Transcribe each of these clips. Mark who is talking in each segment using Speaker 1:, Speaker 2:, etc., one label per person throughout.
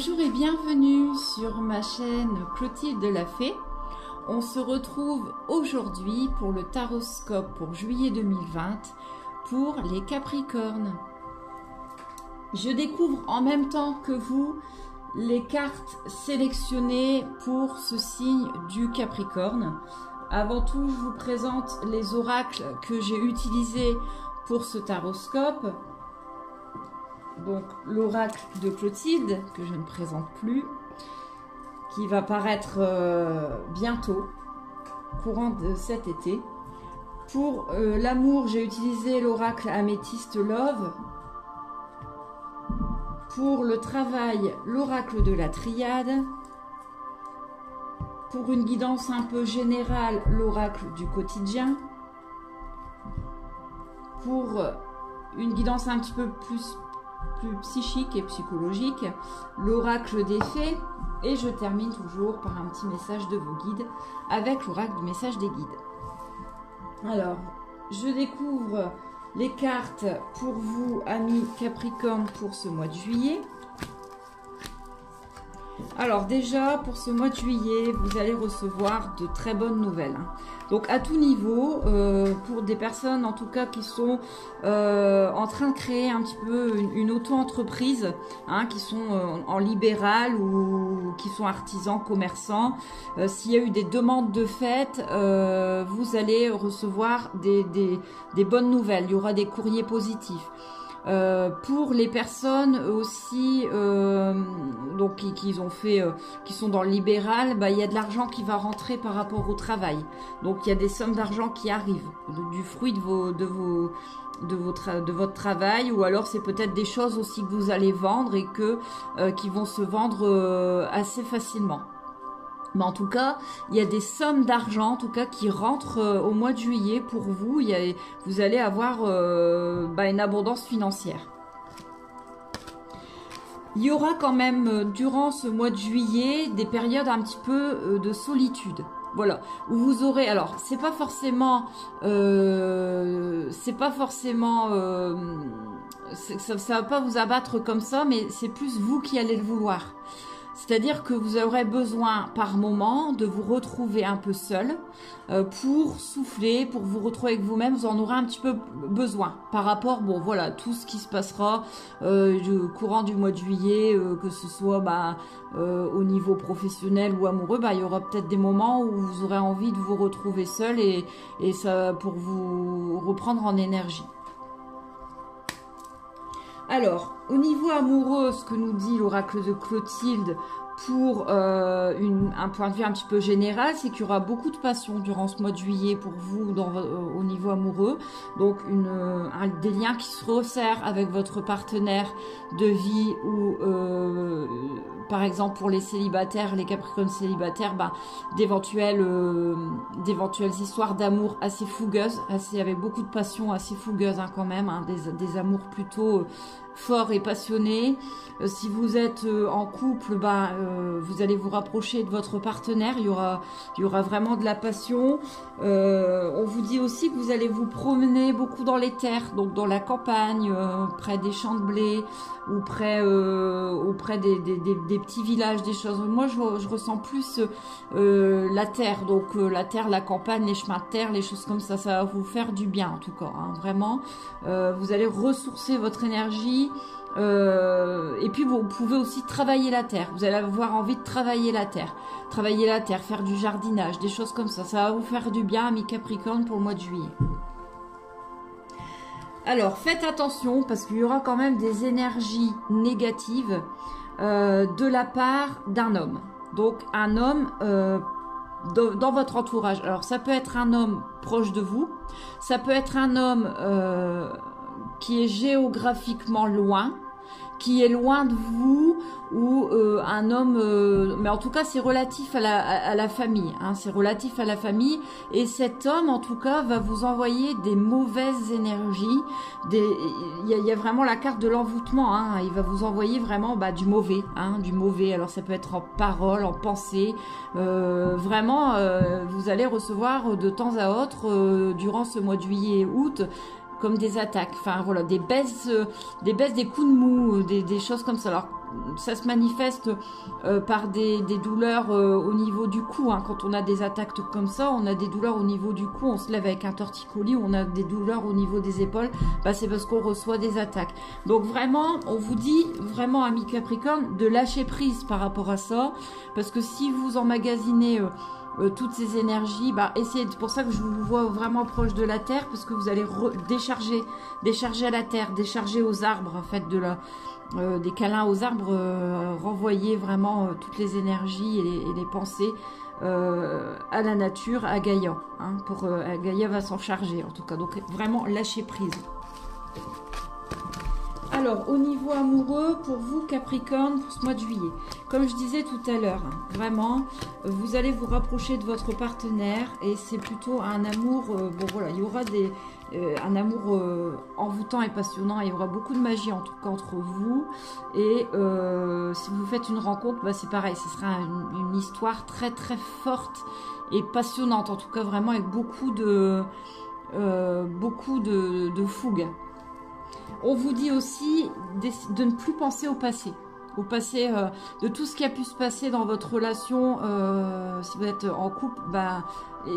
Speaker 1: Bonjour et bienvenue sur ma chaîne Clotilde la Fée. On se retrouve aujourd'hui pour le taroscope pour juillet 2020 pour les Capricornes. Je découvre en même temps que vous les cartes sélectionnées pour ce signe du Capricorne. Avant tout, je vous présente les oracles que j'ai utilisés pour ce taroscope. Donc l'oracle de Clotilde, que je ne présente plus, qui va paraître bientôt, courant de cet été. Pour l'amour, j'ai utilisé l'oracle Améthyste Love. Pour le travail, l'oracle de la Triade. Pour une guidance un peu générale, l'oracle du quotidien. Pour une guidance un petit peu plus psychique et psychologique, l'oracle des fées, et je termine toujours par un petit message de vos guides avec l'oracle du message des guides. Alors, je découvre les cartes pour vous, amis Capricorne, pour ce mois de juillet. Alors déjà, pour ce mois de juillet, vous allez recevoir de très bonnes nouvelles. Donc à tout niveau, pour des personnes en tout cas qui sont en train de créer un petit peu une auto-entreprise, qui sont en libéral ou qui sont artisans, commerçants. S'il y a eu des demandes de fête, vous allez recevoir des bonnes nouvelles. Il y aura des courriers positifs. Pour les personnes aussi donc qui sont dans le libéral, il y a de l'argent qui va rentrer par rapport au travail. Donc il y a des sommes d'argent qui arrivent du fruit de votre travail, ou alors c'est peut-être des choses aussi que vous allez vendre et qui vont se vendre assez facilement. Mais en tout cas, il y a des sommes d'argent, en tout cas, qui rentrent au mois de juillet pour vous. Vous allez avoir une abondance financière. Il y aura quand même, durant ce mois de juillet, des périodes un petit peu de solitude. Voilà, où vous aurez, alors c'est pas forcément, ça va pas vous abattre comme ça, mais c'est plus vous qui allez le vouloir. C'est-à-dire que vous aurez besoin par moment de vous retrouver un peu seul pour souffler, pour vous retrouver avec vous-même. Vous en aurez un petit peu besoin par rapport, tout ce qui se passera courant du mois de juillet, que ce soit au niveau professionnel ou amoureux. Il y aura peut-être des moments où vous aurez envie de vous retrouver seul et ça pour vous reprendre en énergie. Alors, au niveau amoureux, ce que nous dit l'oracle de Clotilde pour un point de vue un petit peu général, c'est qu'il y aura beaucoup de passion durant ce mois de juillet pour vous au niveau amoureux. Donc, des liens qui se resserrent avec votre partenaire de vie ou, par exemple, pour les célibataires, les Capricornes célibataires, d'éventuelles histoires d'amour assez fougueuses, avec beaucoup de passion, assez fougueuses quand même, des amours plutôt forts et passionnés. Si vous êtes en couple, vous allez vous rapprocher de votre partenaire, il y aura vraiment de la passion. On vous dit aussi que vous allez vous promener beaucoup dans les terres, donc dans la campagne, près des champs de blé, ou auprès des petits villages, des choses. Moi, je ressens plus la terre, donc la terre, la campagne, les chemins de terre, les choses comme ça. Ça va vous faire du bien, en tout cas, vraiment. Vous allez ressourcer votre énergie. Et puis vous pouvez aussi travailler la terre. Vous allez avoir envie de travailler la terre, faire du jardinage, des choses comme ça. Ça va vous faire du bien, amis Capricorne, pour le mois de juillet. Alors faites attention parce qu'il y aura quand même des énergies négatives de la part d'un homme. Donc un homme dans votre entourage. Alors ça peut être un homme proche de vous, ça peut être un homme qui est géographiquement loin, qui est loin de vous, ou un homme, mais en tout cas c'est relatif à la famille, c'est relatif à la famille, et cet homme en tout cas va vous envoyer des mauvaises énergies, il y a vraiment la carte de l'envoûtement, il va vous envoyer vraiment du mauvais, alors ça peut être en parole, en pensée, vraiment vous allez recevoir de temps à autre, durant ce mois de juillet et août, comme des attaques, enfin voilà, des baisses, des coups de mou, des choses comme ça. Alors ça se manifeste par des douleurs au niveau du cou. Hein. Quand on a des attaques comme ça, on a des douleurs au niveau du cou, on se lève avec un torticolis, on a des douleurs au niveau des épaules, bah, c'est parce qu'on reçoit des attaques. Donc vraiment, on vous dit vraiment, amis Capricorne, de lâcher prise par rapport à ça, parce que si vous emmagasinez toutes ces énergies, bah, essayez, c'est pour ça que je vous vois vraiment proche de la terre, parce que vous allez décharger à la terre, décharger aux arbres, en fait, des câlins aux arbres, renvoyer vraiment toutes les énergies et les pensées à la nature, à Gaïa. Hein, Gaïa va s'en charger, en tout cas. Donc, vraiment, lâcher prise. Alors, au niveau amoureux, pour vous, Capricorne, pour ce mois de juillet, comme je disais tout à l'heure, hein, vraiment, vous allez vous rapprocher de votre partenaire et c'est plutôt un amour, bon voilà, il y aura un amour envoûtant et passionnant, il y aura beaucoup de magie en tout cas entre vous et si vous faites une rencontre, bah, c'est pareil, ce sera une histoire très très forte et passionnante, en tout cas vraiment avec beaucoup de fougue. On vous dit aussi de ne plus penser au passé de tout ce qui a pu se passer dans votre relation, si vous êtes en couple, bah,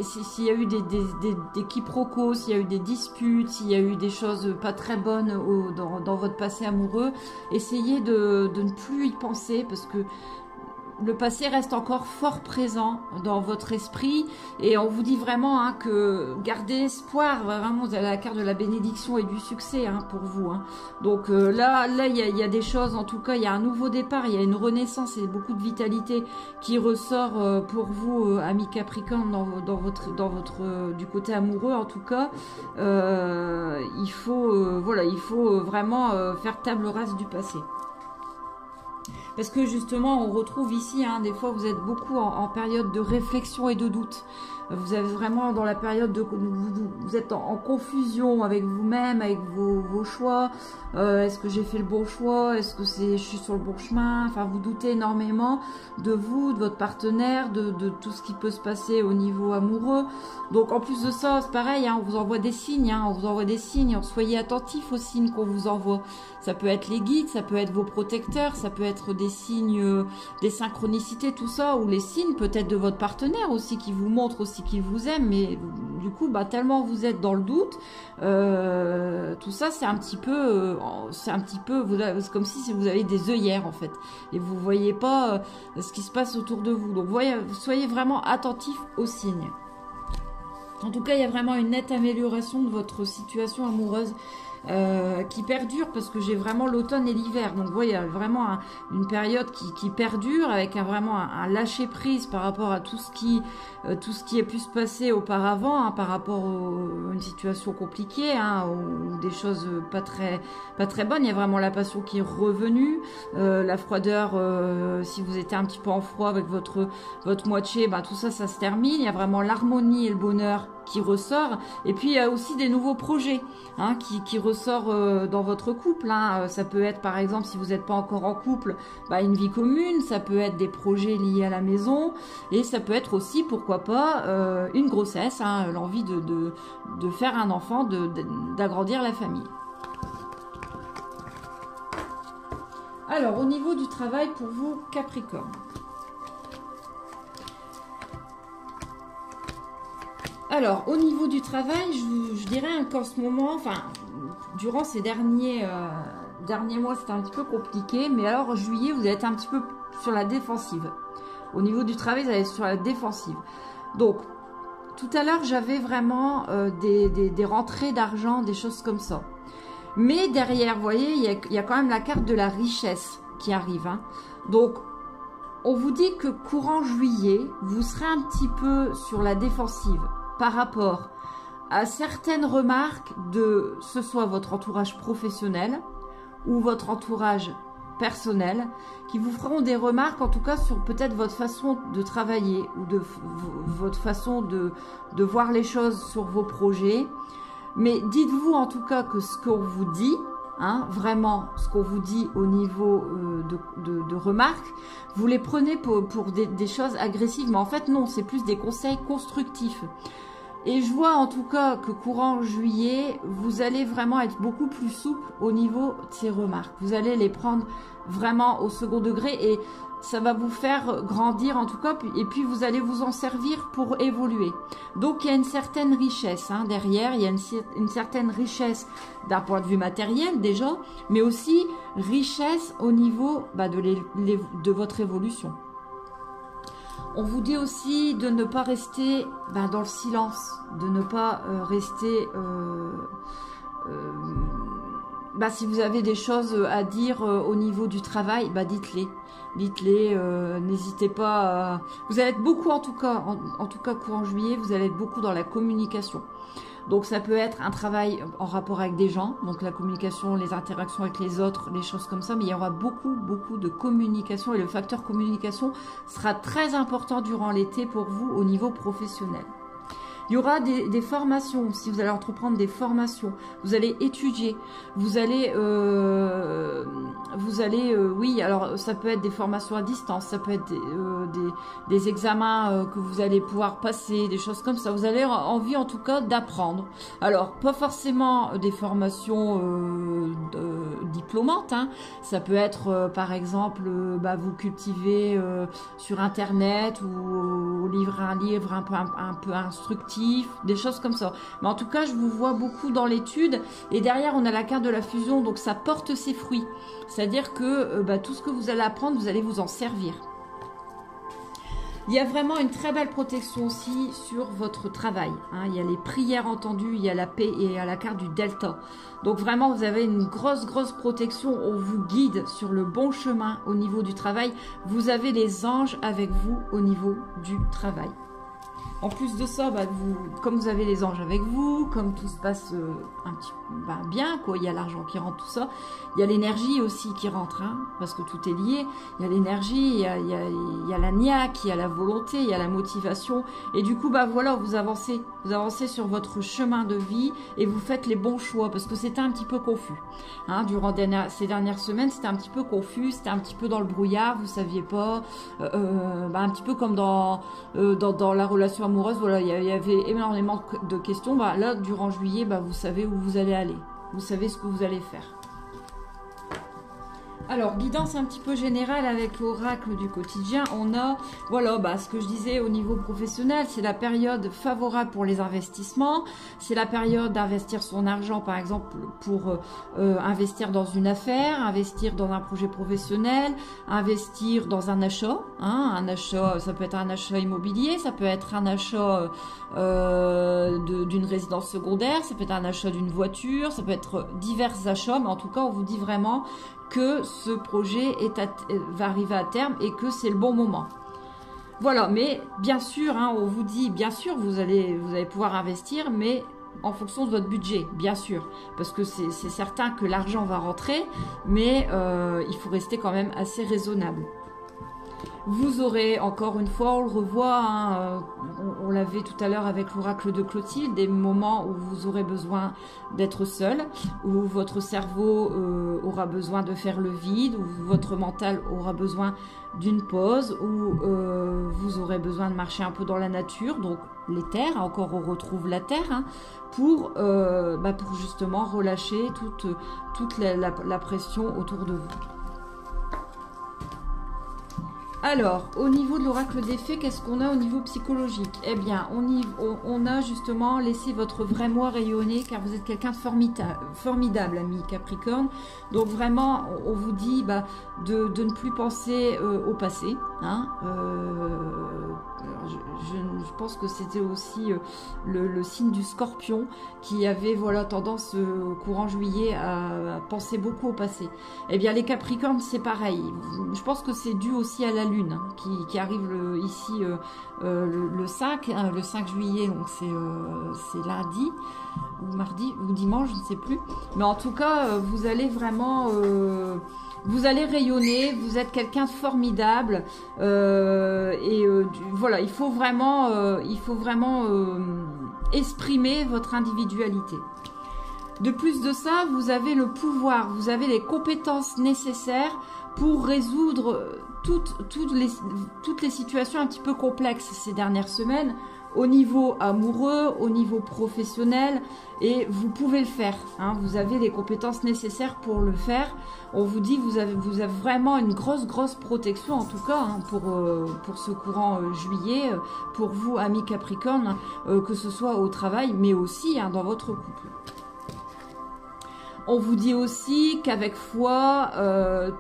Speaker 1: s'il y a eu des quiproquos, s'il y a eu des disputes, s'il y a eu des choses pas très bonnes dans votre passé amoureux, essayez de ne plus y penser parce que le passé reste encore fort présent dans votre esprit et on vous dit vraiment hein, que gardez espoir, vraiment vous avez la carte de la bénédiction et du succès hein, pour vous. Hein. Donc là il y a des choses, en tout cas il y a un nouveau départ, il y a une renaissance et beaucoup de vitalité qui ressort pour vous, amis Capricorne, dans votre du côté amoureux en tout cas. Il faut vraiment faire table rase du passé. Parce que justement, on retrouve ici, hein, des fois, vous êtes beaucoup en période de réflexion et de doute. Vous êtes vraiment dans la période de... Vous êtes en confusion avec vous-même, avec vos choix. Est-ce que j'ai fait le bon choix? Est-ce que je suis sur le bon chemin? Enfin, vous doutez énormément de vous, de votre partenaire, de tout ce qui peut se passer au niveau amoureux. Donc, en plus de ça, c'est pareil, hein, on vous envoie des signes. Hein, on vous envoie des signes. Soyez attentifs aux signes qu'on vous envoie. Ça peut être les guides, ça peut être vos protecteurs, ça peut être des signes, des synchronicités, tout ça, ou les signes peut-être de votre partenaire aussi qui vous montre aussi qu'il vous aime, mais du coup, bah, tellement vous êtes dans le doute, tout ça, c'est un petit peu, c'est comme si vous avez des œillères en fait, et vous voyez pas ce qui se passe autour de vous. Donc, soyez vraiment attentifs aux signes. En tout cas, il y a vraiment une nette amélioration de votre situation amoureuse. Qui perdure parce que j'ai vraiment l'automne et l'hiver, donc vous voyez, il y a vraiment une période qui perdure avec vraiment un lâcher prise par rapport à tout ce qui a pu se passer auparavant, hein, par rapport à une situation compliquée, hein, ou des choses pas très bonnes. Il y a vraiment la passion qui est revenue, la froideur, si vous étiez un petit peu en froid avec votre moitié, bah, tout ça se termine. Il y a vraiment l'harmonie et le bonheur qui ressort, et puis il y a aussi des nouveaux projets hein, qui ressort dans votre couple. Hein. Ça peut être par exemple, si vous n'êtes pas encore en couple, bah, une vie commune, ça peut être des projets liés à la maison, et ça peut être aussi, pourquoi pas, une grossesse, hein, l'envie de faire un enfant, d'agrandir la famille. Alors, au niveau du travail pour vous, Capricorne. Alors, au niveau du travail, je dirais qu'en ce moment, enfin, durant ces derniers mois, c'était un petit peu compliqué. Mais alors, en juillet, vous allez être un petit peu sur la défensive. Au niveau du travail, vous allez être sur la défensive. Donc, tout à l'heure, j'avais vraiment des rentrées d'argent, des choses comme ça. Mais derrière, vous voyez, il y a quand même la carte de la richesse qui arrive. Hein. Donc, on vous dit que courant juillet, vous serez un petit peu sur la défensive par rapport à certaines remarques de ce soit votre entourage professionnel ou votre entourage personnel qui vous feront des remarques en tout cas sur peut-être votre façon de travailler ou de votre façon de voir les choses sur vos projets. Mais dites-vous en tout cas que ce qu'on vous dit, hein, vraiment ce qu'on vous dit au niveau de remarques, vous les prenez pour des choses agressives, mais en fait non, c'est plus des conseils constructifs. Et je vois en tout cas que courant juillet, vous allez vraiment être beaucoup plus souple au niveau de ces remarques. Vous allez les prendre vraiment au second degré et ça va vous faire grandir en tout cas. Et puis vous allez vous en servir pour évoluer. Donc il y a une certaine richesse derrière. Il y a une certaine richesse d'un point de vue matériel déjà, mais aussi richesse au niveau de votre évolution. On vous dit aussi de ne pas rester dans le silence, de ne pas rester... si vous avez des choses à dire au niveau du travail, dites-les. Dites-les, n'hésitez pas. Vous allez être beaucoup, en tout cas courant juillet, vous allez être beaucoup dans la communication. Donc ça peut être un travail en rapport avec des gens, donc la communication, les interactions avec les autres, les choses comme ça, mais il y aura beaucoup de communication et le facteur communication sera très important durant l'été pour vous au niveau professionnel. Il y aura des formations, si vous allez entreprendre des formations, vous allez étudier, vous allez, oui, alors ça peut être des formations à distance, ça peut être des examens que vous allez pouvoir passer, des choses comme ça. Vous avez envie en tout cas d'apprendre. Alors, pas forcément des formations diplômantes, ça peut être par exemple, vous cultivez sur Internet ou lire un livre un peu instructif, des choses comme ça. Mais en tout cas, je vous vois beaucoup dans l'étude. Et derrière, on a la carte de la fusion, donc ça porte ses fruits. C'est-à-dire que tout ce que vous allez apprendre, vous allez vous en servir. Il y a vraiment une très belle protection aussi sur votre travail. Il y a les prières entendues, il y a la paix et il y a la carte du delta. Donc vraiment, vous avez une grosse protection. On vous guide sur le bon chemin au niveau du travail. Vous avez les anges avec vous au niveau du travail. En plus de ça, comme vous avez les anges avec vous, comme tout se passe un petit bien, il y a l'argent qui rentre, tout ça, il y a l'énergie aussi qui rentre, parce que tout est lié. Il y a l'énergie, il y a la niaque, il y a la volonté, il y a la motivation. Et du coup, voilà, vous avancez sur votre chemin de vie et vous faites les bons choix, parce que c'était un petit peu confus. Durant ces dernières semaines, c'était un petit peu confus, c'était un petit peu dans le brouillard, vous saviez pas, un petit peu comme dans la relation amoureuse, voilà, il y avait énormément de questions. Là, durant juillet, vous savez où vous allez aller, vous savez ce que vous allez faire. Alors, guidance un petit peu générale avec l'oracle du quotidien, on a, voilà, ce que je disais au niveau professionnel, c'est la période favorable pour les investissements, c'est la période d'investir son argent, par exemple, pour investir dans une affaire, investir dans un projet professionnel, investir dans un achat, un achat, ça peut être un achat immobilier, ça peut être un achat d'une résidence secondaire, ça peut être un achat d'une voiture, ça peut être divers achats, mais en tout cas, on vous dit vraiment que ce projet va arriver à terme et que c'est le bon moment. Voilà, mais bien sûr, on vous dit, bien sûr, vous allez pouvoir investir, mais en fonction de votre budget, bien sûr. Parce que c'est certain que l'argent va rentrer, mais il faut rester quand même assez raisonnable. Vous aurez, encore une fois, on le revoit, on l'avait tout à l'heure avec l'oracle de Clotilde, des moments où vous aurez besoin d'être seul, où votre cerveau aura besoin de faire le vide, où votre mental aura besoin d'une pause, où vous aurez besoin de marcher un peu dans la nature, donc les terres, encore on retrouve la terre, pour justement relâcher toute la pression autour de vous. Alors, au niveau de l'oracle des fées, qu'est-ce qu'on a au niveau psychologique? Eh bien, on a justement laissé votre vrai moi rayonner, car vous êtes quelqu'un de formidable, ami Capricorne. Donc vraiment, on vous dit de ne plus penser au passé. Je pense que c'était aussi le signe du Scorpion qui avait tendance courant juillet à penser beaucoup au passé. Eh bien, les Capricornes, c'est pareil. Je pense que c'est dû aussi à la Lune qui arrive ici le 5 juillet, donc c'est lundi ou mardi ou dimanche, je ne sais plus. Mais en tout cas, vous allez vraiment... vous allez rayonner, vous êtes quelqu'un de formidable voilà, il faut vraiment exprimer votre individualité. De plus de ça, vous avez le pouvoir, vous avez les compétences nécessaires pour résoudre toutes les situations un petit peu complexes ces dernières semaines, au niveau amoureux, au niveau professionnel, et vous pouvez le faire, hein, vous avez les compétences nécessaires pour le faire. On vous dit que vous avez vraiment une grosse protection, en tout cas, hein, pour ce courant juillet, pour vous, amis Capricorne, que ce soit au travail, mais aussi hein, dans votre couple. On vous dit aussi qu'avec foi,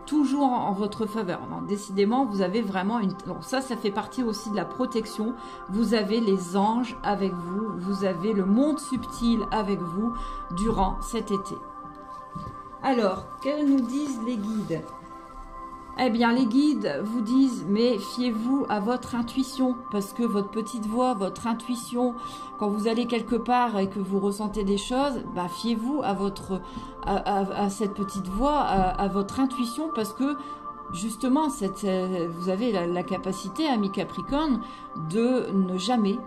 Speaker 1: toujours en votre faveur. Non, décidément, vous avez vraiment une... Bon, ça fait partie aussi de la protection. Vous avez les anges avec vous. Vous avez le monde subtil avec vous durant cet été. Alors, que nous disent les guides ? Eh bien, les guides vous disent, mais fiez-vous à votre intuition, parce que votre petite voix, votre intuition, quand vous allez quelque part et que vous ressentez des choses, bah, fiez-vous à cette petite voix, à votre intuition, parce que justement, vous avez la capacité, amis Capricorne, de ne jamais,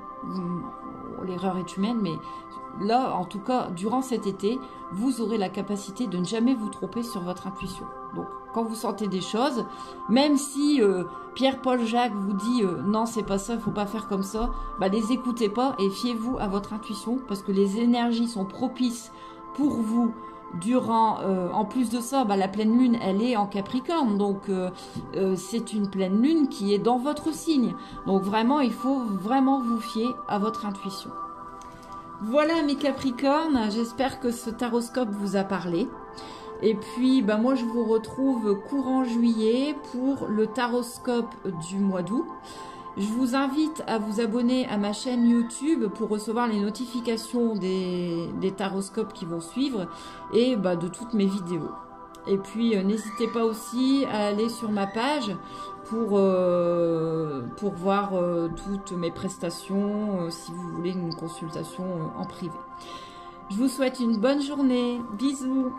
Speaker 1: l'erreur est humaine, mais là, en tout cas, durant cet été, vous aurez la capacité de ne jamais vous tromper sur votre intuition. Donc, quand vous sentez des choses, même si Pierre-Paul Jacques vous dit non, c'est pas ça, il faut pas faire comme ça, bah, les écoutez pas et fiez-vous à votre intuition parce que les énergies sont propices pour vous durant, en plus de ça, bah, la pleine lune, elle est en Capricorne, donc c'est une pleine lune qui est dans votre signe. Donc vraiment, il faut vraiment vous fier à votre intuition. Voilà mes Capricornes, j'espère que ce taroscope vous a parlé. Et puis, bah, moi, je vous retrouve courant juillet pour le taroscope du mois d'août. Je vous invite à vous abonner à ma chaîne YouTube pour recevoir les notifications des taroscopes qui vont suivre et bah, de toutes mes vidéos. Et puis, n'hésitez pas aussi à aller sur ma page pour voir toutes mes prestations si vous voulez une consultation en privé. Je vous souhaite une bonne journée. Bisous!